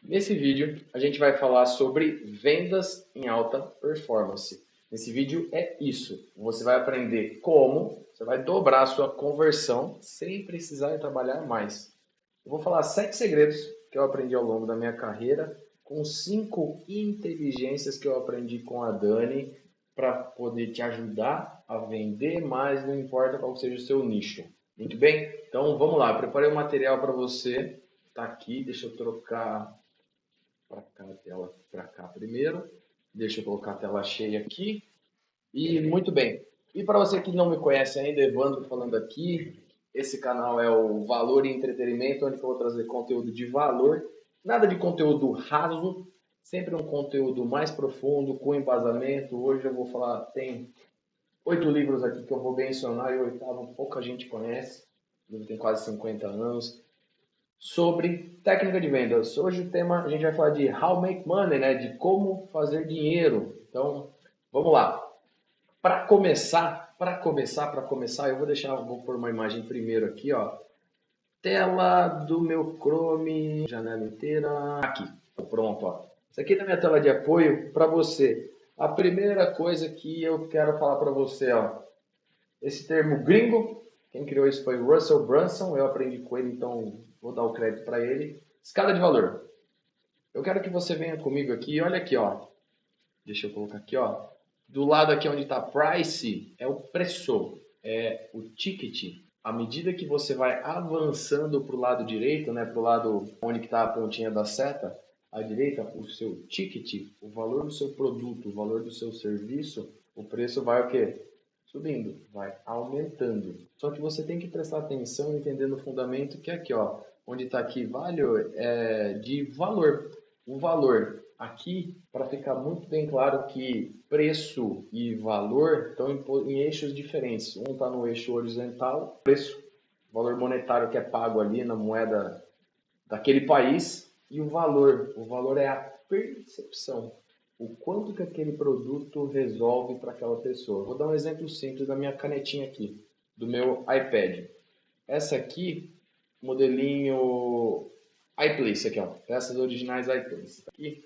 Nesse vídeo, a gente vai falar sobre vendas em alta performance. Nesse vídeo é isso. Você vai aprender como você vai dobrar a sua conversão sem precisar trabalhar mais. Eu vou falar 7 segredos que eu aprendi ao longo da minha carreira, com 5 inteligências que eu aprendi com a Dani para poder te ajudar a vender mais, não importa qual seja o seu nicho. Muito bem? Então vamos lá, preparei um material para você. Tá aqui, deixa eu trocar para cá a tela para cá primeiro. Deixa eu colocar a tela cheia aqui. E muito bem. E para você que não me conhece ainda, Evandro falando aqui, esse canal é o Valor e Entretenimento, onde eu vou trazer conteúdo de valor, nada de conteúdo raso, sempre um conteúdo mais profundo, com embasamento. Hoje eu vou falar, tem 8 livros aqui que eu vou mencionar e o oitavo pouca gente conhece, ele tem quase 50 anos, sobre técnica de vendas. Hoje o tema, a gente vai falar de how make money, né? De como fazer dinheiro. Então, vamos lá. Para começar, eu vou pôr uma imagem primeiro aqui, ó. Tela do meu Chrome, janela inteira. Aqui, pronto, ó. Isso aqui é a minha tela de apoio para você. A primeira coisa que eu quero falar para você, ó. Esse termo gringo, quem criou isso foi o Russell Brunson, eu aprendi com ele, então vou dar o crédito para ele. Escala de valor. Eu quero que você venha comigo aqui, olha aqui, ó. Deixa eu colocar aqui, ó. Do lado aqui onde está price, é o preço, é o ticket. À medida que você vai avançando para o lado direito, né, para o lado onde está a pontinha da seta, à direita, o seu ticket, o valor do seu produto, o valor do seu serviço, o preço vai o quê? Subindo, vai aumentando. Só que você tem que prestar atenção e entender no fundamento que é aqui, ó, onde está aqui value, é de valor. O valor aqui, para ficar muito bem claro que preço e valor estão em eixos diferentes. Um está no eixo horizontal, preço, valor monetário que é pago ali na moeda daquele país, e o valor é a percepção, o quanto que aquele produto resolve para aquela pessoa. Vou dar um exemplo simples da minha canetinha aqui, do meu iPad. Essa aqui, modelinho iPlace aqui, ó. Peças originais iPlace. Aqui,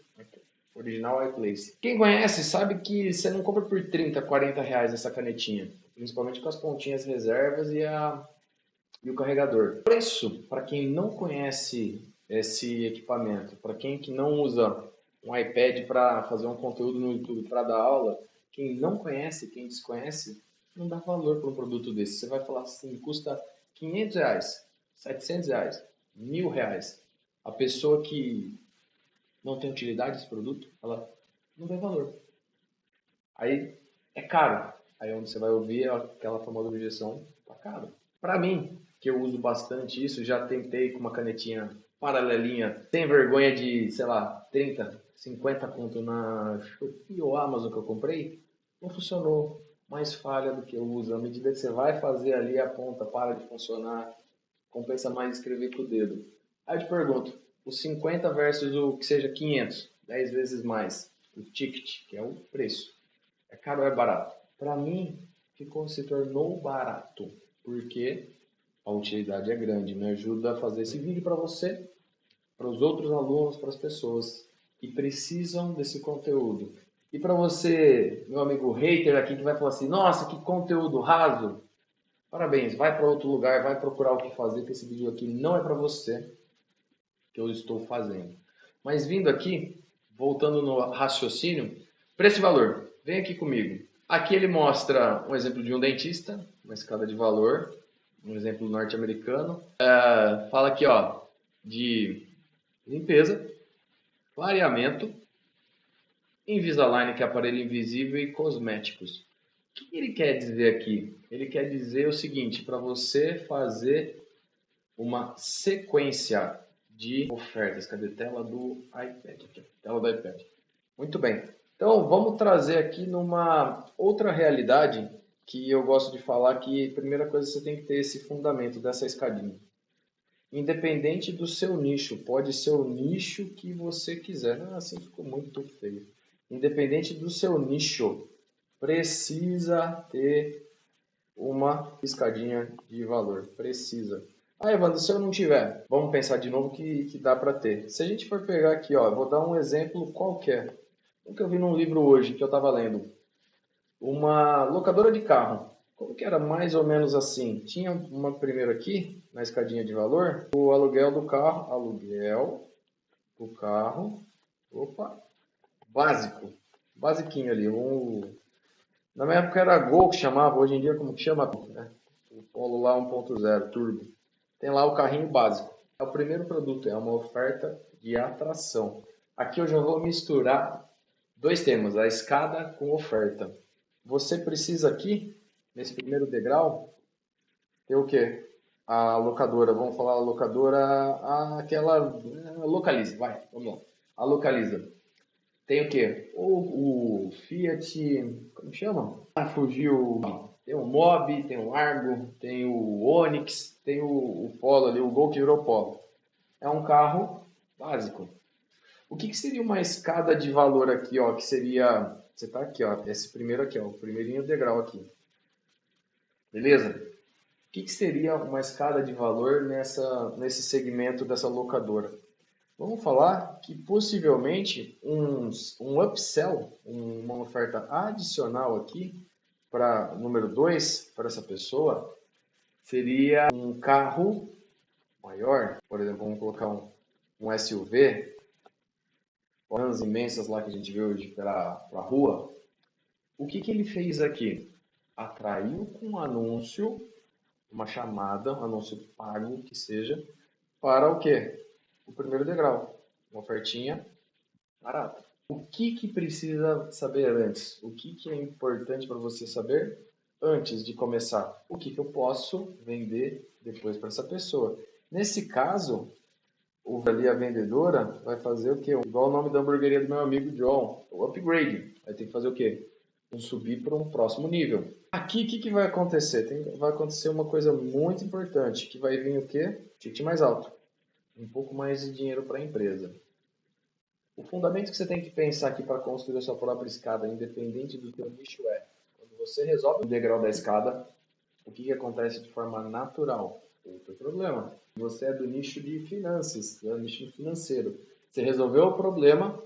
original iPlace. Quem conhece sabe que você não compra por 30, 40 reais essa canetinha. Principalmente com as pontinhas reservas e o carregador. Preço, para quem não conhece esse equipamento, para quem que não usa um iPad para fazer um conteúdo no YouTube para dar aula, quem não conhece, quem desconhece, não dá valor para um produto desse. Você vai falar assim, custa 500 reais, 700 reais, 1.000 reais. A pessoa que não tem utilidade desse produto, ela não vê valor. Aí é caro. Aí onde você vai ouvir aquela famosa objeção, tá caro. Para mim, que eu uso bastante isso, já tentei com uma canetinha paralelinha, sem vergonha de, sei lá, 30, 50 conto na Shopee ou Amazon que eu comprei, não funcionou. Mais falha do que eu uso. À medida que você vai fazer ali, a ponta para de funcionar, compensa mais escrever com o dedo. Aí eu te pergunto, o 50 versus o que seja 500, 10 vezes mais, o ticket, que é o preço. É caro ou é barato? Para mim, se tornou barato, porque a utilidade é grande. Me ajuda a fazer esse vídeo para você, para os outros alunos, para as pessoas que precisam desse conteúdo. E para você, meu amigo hater aqui, que vai falar assim, nossa, que conteúdo raso. Parabéns, vai para outro lugar, vai procurar o que fazer, que esse vídeo aqui não é para você, que eu estou fazendo. Mas vindo aqui, voltando no raciocínio, preço e valor. Vem aqui comigo. Aqui ele mostra um exemplo de um dentista, uma escala de valor, um exemplo norte-americano. Fala aqui, ó, de limpeza, clareamento, Invisalign, que é aparelho invisível, e cosméticos. O que ele quer dizer aqui? Ele quer dizer o seguinte, para você fazer uma sequência de ofertas. Cadê a tela do iPad? Aqui, tela do iPad. Muito bem. Então, vamos trazer aqui numa outra realidade que eu gosto de falar que, primeira coisa, você tem que ter esse fundamento dessa escadinha. Independente do seu nicho, pode ser o nicho que você quiser. Ah, assim ficou muito feio. Independente do seu nicho, precisa ter uma escadinha de valor. Precisa. Ah, Evandro, se eu não tiver, vamos pensar de novo que dá para ter. Se a gente for pegar aqui, ó, eu vou dar um exemplo qualquer. O que eu vi num livro hoje que eu estava lendo. Uma locadora de carro. Como que era mais ou menos assim? Tinha uma primeiro aqui, na escadinha de valor, o aluguel do carro, opa, básico, basiquinho ali. Na minha época era Gol que chamava, hoje em dia como que chama? Né? O Polo lá 1.0 Turbo. Tem lá o carrinho básico. É o primeiro produto, é uma oferta de atração. Aqui eu já vou misturar dois temas, a escada com oferta. Você precisa aqui, nesse primeiro degrau, ter o quê? A locadora, vamos falar a locadora, aquela localiza, vai, vamos lá. A localiza. Tem o quê? O Fiat, como chama? Ah, fugiu. Tem o Mobi, tem o Argo, tem o Onix, tem o Polo ali, o Gol que virou Polo. É um carro básico. O que seria uma escada de valor aqui, ó? Que seria. Você tá aqui, ó. Esse primeiro aqui, ó. O primeirinho degrau aqui. Beleza? O que seria uma escada de valor nesse segmento dessa locadora? Vamos falar que possivelmente um upsell, uma oferta adicional aqui para número 2 para essa pessoa, seria um carro maior. Por exemplo, vamos colocar um SUV, vans imensas lá que a gente vê hoje pela rua. O que ele fez aqui? Atraiu com um anúncio, uma chamada, um anúncio pago que seja, para o quê? O primeiro degrau, uma ofertinha barata. O que precisa saber antes? O que é importante para você saber antes de começar? O que eu posso vender depois para essa pessoa? Nesse caso, ali a vendedora vai fazer o quê? Igual o nome da hamburgueria do meu amigo John, o upgrade. Vai ter que fazer o quê? Subir para um próximo nível. Aqui, o que vai acontecer? Vai acontecer uma coisa muito importante, que vai vir o quê? Ticket mais alto. Um pouco mais de dinheiro para a empresa. O fundamento que você tem que pensar aqui para construir a sua própria escada, independente do teu nicho, é quando você resolve o degrau da escada, o que acontece de forma natural? Outro problema. Você é do nicho de finanças, do nicho financeiro. Você resolveu o problema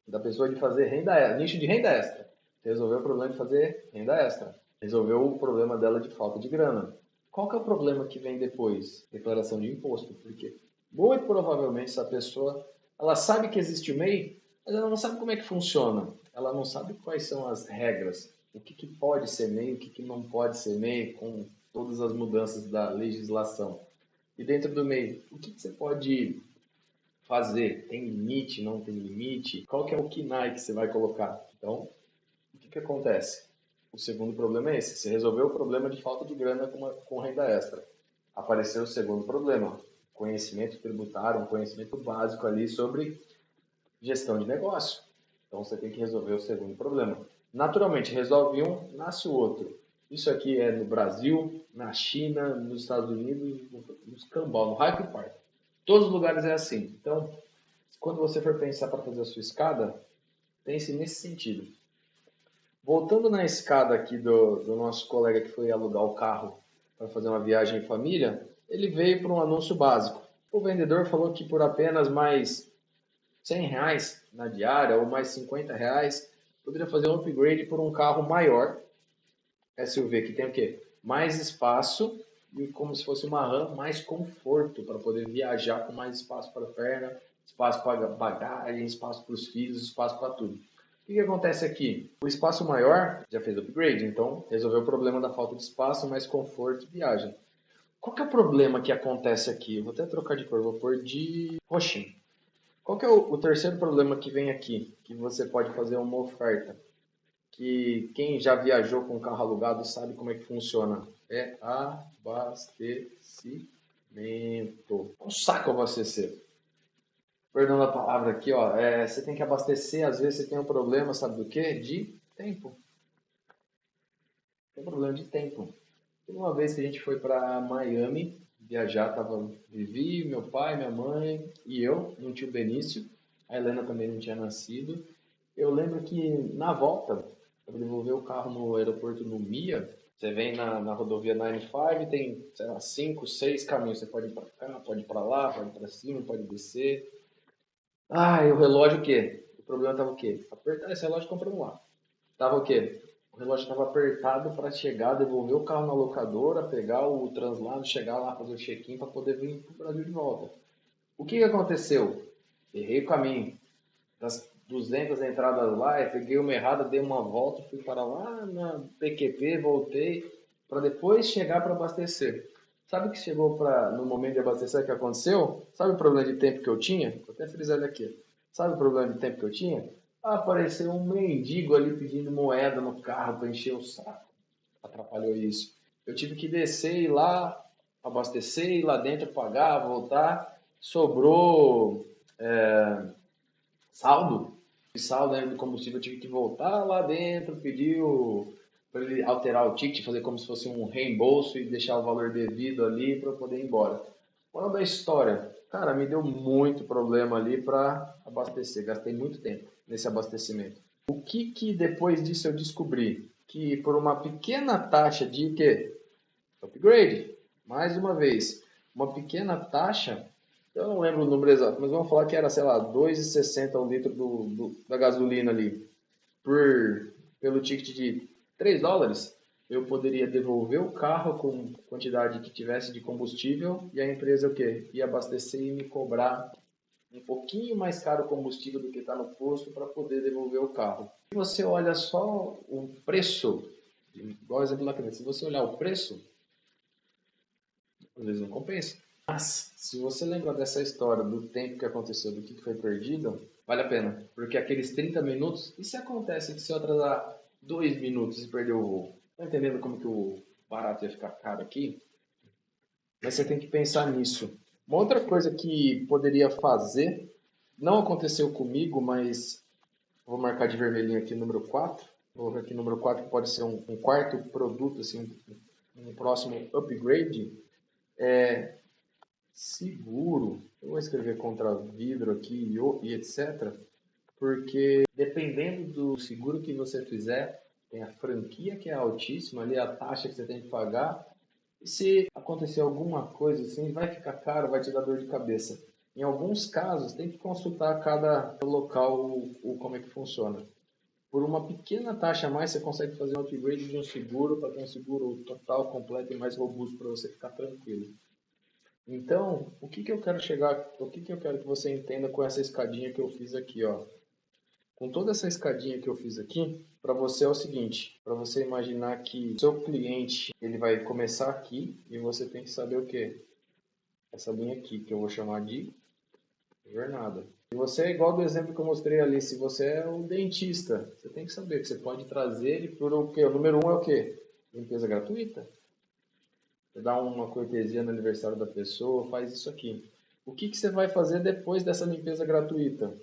da pessoa de fazer renda extra, nicho de renda extra. Você resolveu o problema de fazer renda extra. Resolveu o problema dela de falta de grana. Qual que é o problema que vem depois? Declaração de imposto. Porque muito provavelmente essa pessoa, ela sabe que existe o MEI, mas ela não sabe como é que funciona. Ela não sabe quais são as regras. O que pode ser MEI, o que não pode ser MEI, com todas as mudanças da legislação. E dentro do MEI, o que você pode fazer? Tem limite? Não tem limite? Qual que é o KNAI que você vai colocar? Então, o que acontece? O segundo problema é esse. Você resolveu o problema de falta de grana com renda extra. Apareceu o segundo problema. Conhecimento tributário, um conhecimento básico ali sobre gestão de negócio. Então, você tem que resolver o segundo problema. Naturalmente, resolve um, nasce o outro. Isso aqui é no Brasil, na China, nos Estados Unidos, nos Cambau, no Hype Park. Todos os lugares é assim. Então, quando você for pensar para fazer a sua escada, pense nesse sentido. Voltando na escada aqui do nosso colega que foi alugar o carro para fazer uma viagem em família, ele veio para um anúncio básico. O vendedor falou que por apenas mais R$ 100 na diária ou mais R$ 50 poderia fazer um upgrade por um carro maior, SUV, que tem o quê? Mais espaço e como se fosse uma RAM, mais conforto para poder viajar com mais espaço para a perna, espaço para bagagem, espaço para os filhos, espaço para tudo. O que acontece aqui? O espaço maior já fez upgrade, então resolveu o problema da falta de espaço, mais conforto e viagem. Qual que é o problema que acontece aqui? Eu vou até trocar de cor, vou pôr de roxinho. Qual que é o terceiro problema que vem aqui? Que você pode fazer uma oferta. Que quem já viajou com carro alugado sabe como é que funciona. É abastecimento. É um saco abastecer. Perdão a palavra aqui, ó. Você tem que abastecer, às vezes você tem um problema, sabe do quê? De tempo. Tem um problema de tempo. Teve uma vez que a gente foi para Miami viajar, tava Vivi, meu pai, minha mãe e eu, não tinha o Benício, a Helena também não tinha nascido. Eu lembro que na volta, para devolver o carro no aeroporto no Mia, Você vem na rodovia 95, tem, sei lá, 5, 6 caminhos. Você pode ir para cá, pode ir para lá, pode ir para cima, pode descer. Ah, e o relógio o quê? O problema tava o quê? Apertar esse relógio comprando lá. Tava o quê? O relógio estava apertado para chegar, devolver o carro na locadora, pegar o translado, chegar lá, fazer o check-in para poder vir para o Brasil de volta. O que que aconteceu? Errei o caminho. Das 200 entradas lá, eu peguei uma errada, dei uma volta, fui para lá na PQP, voltei, para depois chegar para abastecer. Sabe o que chegou no momento de abastecer que aconteceu? Sabe o problema de tempo que eu tinha? Vou até frisar ele aqui. Sabe o problema de tempo que eu tinha? Apareceu um mendigo ali pedindo moeda no carro para encher o saco. Atrapalhou isso. Eu tive que descer e ir lá, abastecer, ir lá dentro, pagar, voltar. Sobrou saldo. De saldo ainda do combustível, eu tive que voltar lá dentro, pedir para ele alterar o ticket, fazer como se fosse um reembolso e deixar o valor devido ali para eu poder ir embora. Qual da história? Cara, me deu muito problema ali para abastecer. Gastei muito tempo nesse abastecimento. O que que depois disso eu descobri? Que por uma pequena taxa de quê? Upgrade, mais uma vez, uma pequena taxa, eu não lembro o número exato, mas vamos falar que era, sei lá, 2,60 o litro da gasolina ali, pelo ticket de US$ 3, eu poderia devolver o carro com a quantidade que tivesse de combustível e a empresa o quê? Ia abastecer e me cobrar um pouquinho mais caro o combustível do que está no posto para poder devolver o carro. Se você olha só o preço, igual exemplo lá, se você olhar o preço, às vezes não compensa. Mas, se você lembrar dessa história, do tempo que aconteceu, do que foi perdido, vale a pena. Porque aqueles 30 minutos, e se acontece que se eu atrasar 2 minutos e perder o voo? Tá entendendo como que o barato ia ficar caro aqui? Mas você tem que pensar nisso. Uma outra coisa que poderia fazer, não aconteceu comigo, mas vou marcar de vermelhinho aqui número 4. Vou ver aqui número 4 que pode ser um quarto produto, assim, um próximo upgrade. É seguro. Eu vou escrever contra vidro aqui e etc. Porque dependendo do seguro que você fizer, tem a franquia que é altíssima, ali a taxa que você tem que pagar. E se acontecer alguma coisa assim, vai ficar caro, vai te dar dor de cabeça. Em alguns casos, tem que consultar cada local como é que funciona. Por uma pequena taxa a mais, você consegue fazer um upgrade de um seguro para ter um seguro total, completo e mais robusto para você ficar tranquilo. Então, o que que eu quero chegar, o que que eu quero que você entenda com essa escadinha que eu fiz aqui, ó? Com toda essa escadinha que eu fiz aqui, para você é o seguinte, para você imaginar que seu cliente, ele vai começar aqui e você tem que saber o quê? Essa linha aqui, que eu vou chamar de jornada. Se você é igual do exemplo que eu mostrei ali, se você é um dentista, você tem que saber que você pode trazer ele por o quê? O número um é o quê? Limpeza gratuita. Você dá uma cortesia no aniversário da pessoa, faz isso aqui. O que que você vai fazer depois dessa limpeza gratuita?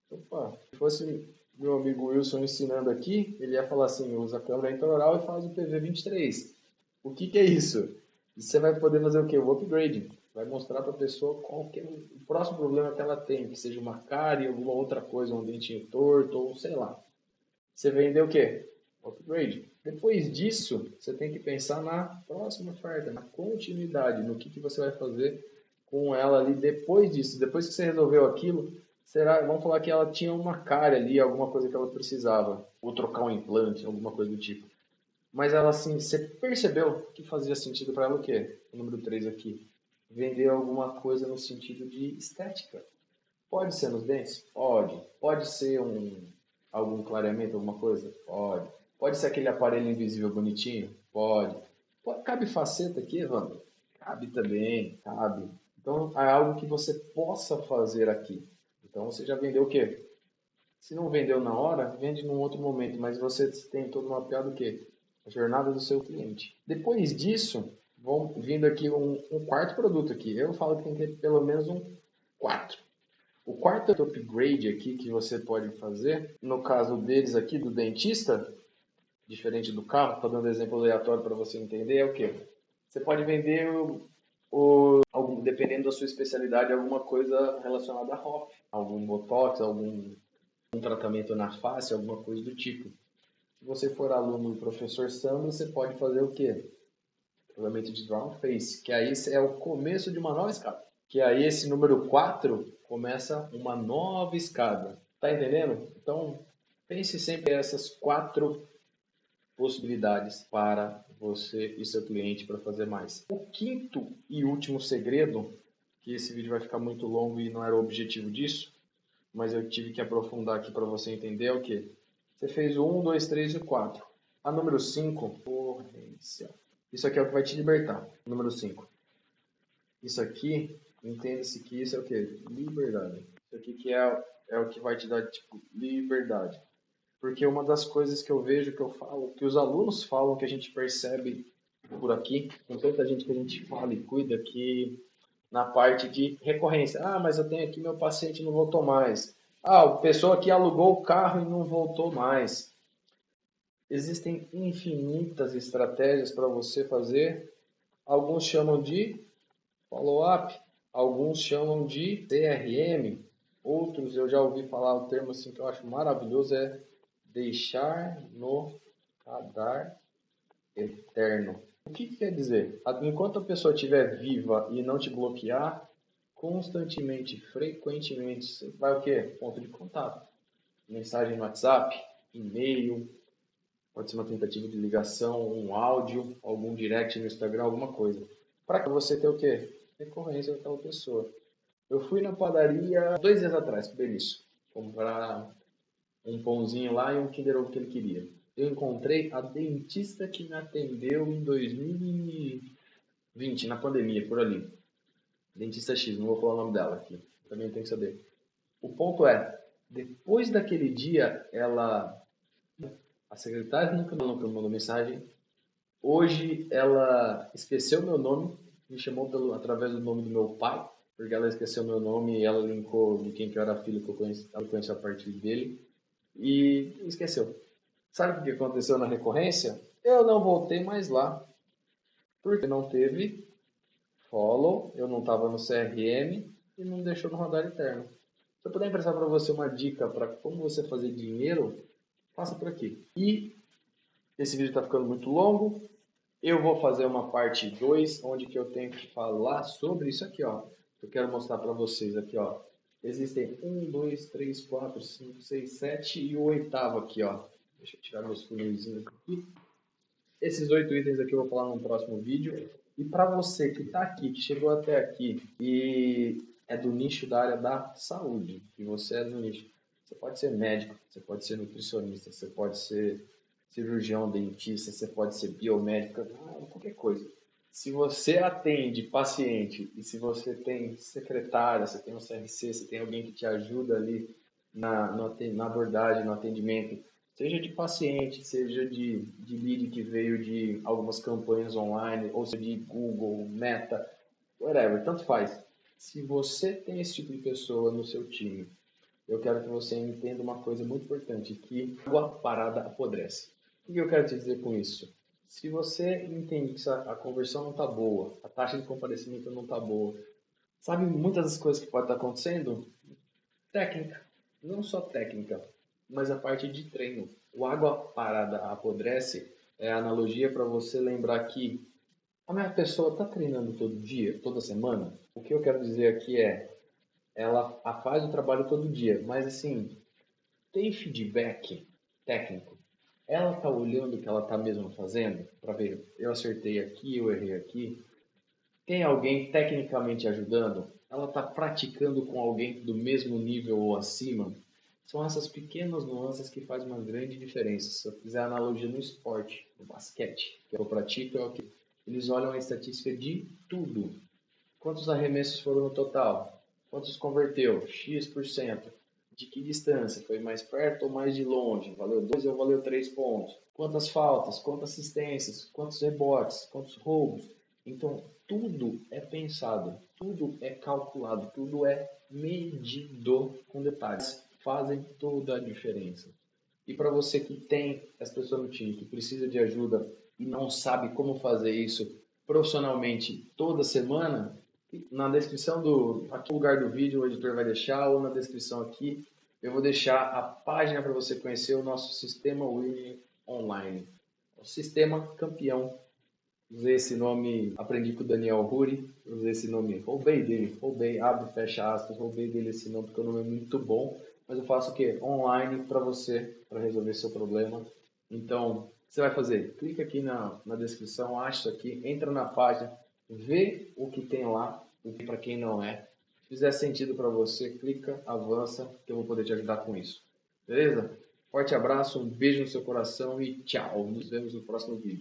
Opa, se fosse meu amigo Wilson ensinando aqui, ele ia falar assim, usa a câmera intraoral e faz o PV23. O que que é isso? E você vai poder fazer o quê? O upgrade. Vai mostrar para a pessoa qual que é o próximo problema que ela tem, que seja uma cárie, alguma outra coisa, um dentinho torto, ou sei lá. Você vendeu o quê? Upgrade. Depois disso, você tem que pensar na próxima oferta, na continuidade, no que você vai fazer com ela ali depois disso. Depois que você resolveu aquilo, será, vamos falar que ela tinha uma cárie ali, alguma coisa que ela precisava, ou trocar um implante, alguma coisa do tipo. Mas ela assim, você percebeu que fazia sentido para ela o quê? O número 3 aqui. Vender alguma coisa no sentido de estética. Pode ser nos dentes? Pode. Pode ser algum clareamento, alguma coisa? Pode. Pode ser aquele aparelho invisível bonitinho? Pode. Cabe faceta aqui, Evandro? Cabe também, cabe. Então, é algo que você possa fazer aqui. Então, você já vendeu o quê? Se não vendeu na hora, vende num outro momento, mas você tem todo mapeado o quê? A jornada do seu cliente. Depois disso, vão vindo aqui um quarto produto aqui. Eu falo que tem que ter pelo menos um 4. O quarto upgrade aqui que você pode fazer, no caso deles aqui, do dentista, diferente do carro, estou dando exemplo aleatório para você entender, é o quê? Você pode vender, dependendo da sua especialidade, alguma coisa relacionada a ROF, algum botox, algum um tratamento na face, alguma coisa do tipo. Se você for aluno do professor Sandro, você pode fazer o quê? Provavelmente de Drawn Face, que aí é o começo de uma nova escada. Que aí esse número 4 começa uma nova escada. Tá entendendo? Então, pense sempre essas 4 possibilidades para você e seu cliente para fazer mais. O quinto e último segredo, que esse vídeo vai ficar muito longo e não era o objetivo disso, mas eu tive que aprofundar aqui para você entender, é o que? Você fez o 1, 2, 3 e 4. A número 5, concorrência. Isso aqui é o que vai te libertar. Número 5. Isso aqui, entenda-se que isso é o que? Liberdade. Isso aqui que é o que vai te dar, tipo, liberdade. Porque uma das coisas que eu vejo, que eu falo, que os alunos falam, que a gente percebe por aqui, com tanta gente que a gente fala e cuida, que na parte de recorrência. Ah, mas eu tenho aqui meu paciente e não voltou mais. Ah, a pessoa que alugou o carro e não voltou mais. Existem infinitas estratégias para você fazer. Alguns chamam de follow-up, alguns chamam de CRM, outros eu já ouvi falar o termo assim que eu acho maravilhoso, é deixar no radar eterno. O que quer dizer? Enquanto a pessoa estiver viva e não te bloquear, constantemente, frequentemente, você vai o quê? Ponto de contato. Mensagem no WhatsApp, e-mail, pode ser uma tentativa de ligação, um áudio, algum direct no Instagram, alguma coisa. Para você ter o quê? Recorrência daquela pessoa. Eu fui na padaria 2 dias atrás, com o Benício, comprar um pãozinho lá e um Kinder Ovo que ele queria. Eu encontrei a dentista que me atendeu em 2020, na pandemia, por ali. Dentista X, não vou falar o nome dela aqui, também tem que saber. O ponto é, depois daquele dia, a secretária nunca me mandou mensagem. Hoje ela esqueceu meu nome, me chamou através do nome do meu pai, porque ela esqueceu meu nome e ela linkou de quem que eu era filho, que eu conheço a partir dele, e esqueceu. Sabe o que aconteceu na recorrência? Eu não voltei mais lá, porque não teve follow, eu não estava no CRM e não deixou no radar eterno. Se eu puder emprestar para você uma dica para como você fazer dinheiro, faça por aqui. E esse vídeo está ficando muito longo. Eu vou fazer uma parte 2, onde que eu tenho que falar sobre isso aqui, ó. Eu quero mostrar para vocês aqui, ó. Existem 1, 2, 3, 4, 5, 6, 7 e o oitavo aqui, ó. Deixa eu tirar meus funilzinhos aqui. Esses 8 itens aqui eu vou falar no próximo vídeo. E para você que está aqui, que chegou até aqui e é do nicho da área da saúde, que você é do nicho, você pode ser médico, você pode ser nutricionista, você pode ser cirurgião, dentista, você pode ser biomédica, qualquer coisa. Se você atende paciente e se você tem secretária, você tem um CRC, você tem alguém que te ajuda ali na abordagem, no atendimento, seja de paciente, seja de lead que veio de algumas campanhas online, ou seja de Google, Meta, whatever, tanto faz. Se você tem esse tipo de pessoa no seu time, eu quero que você entenda uma coisa muito importante, que água parada apodrece. O que eu quero te dizer com isso? Se você entende que a conversão não está boa, a taxa de comparecimento não está boa, sabe muitas das coisas que pode estar acontecendo? Técnica. Não só técnica, mas a parte de treino. O água parada apodrece é a analogia para você lembrar que a minha pessoa está treinando todo dia, toda semana. O que eu quero dizer aqui é, ela faz o trabalho todo dia, mas assim, tem feedback técnico. Ela está olhando o que ela está mesmo fazendo para ver, eu acertei aqui, eu errei aqui. Tem alguém tecnicamente ajudando? Ela está praticando com alguém do mesmo nível ou acima? São essas pequenas nuances que fazem uma grande diferença. Se eu fizer analogia no esporte, no basquete, que eu pratico, é o que eles olham a estatística de tudo. Quantos arremessos foram no total? Quantos converteu? X%. De que distância? Foi mais perto ou mais de longe? Valeu 2 ou valeu 3 pontos? Quantas faltas? Quantas assistências? Quantos rebotes? Quantos roubos? Então, tudo é pensado, tudo é calculado, tudo é medido com detalhes. Fazem toda a diferença. E para você que tem as pessoas no time que precisa de ajuda e não sabe como fazer isso profissionalmente toda semana, na descrição aqui no lugar do vídeo o editor vai deixar, ou na descrição aqui, eu vou deixar a página para você conhecer o nosso sistema Winning online. O sistema campeão. Usei esse nome, aprendi com o Daniel Huri, usei esse nome, roubei dele, abre, fecha aspas, roubei dele esse nome porque o nome é muito bom, mas eu faço o quê? Online para você, para resolver seu problema. Então, o que você vai fazer? Clica aqui na descrição, acha isso aqui, entra na página, vê o que tem lá, o que para quem não é. Se fizer sentido para você, clica, avança, que eu vou poder te ajudar com isso. Beleza? Forte abraço, um beijo no seu coração e tchau. Nos vemos no próximo vídeo.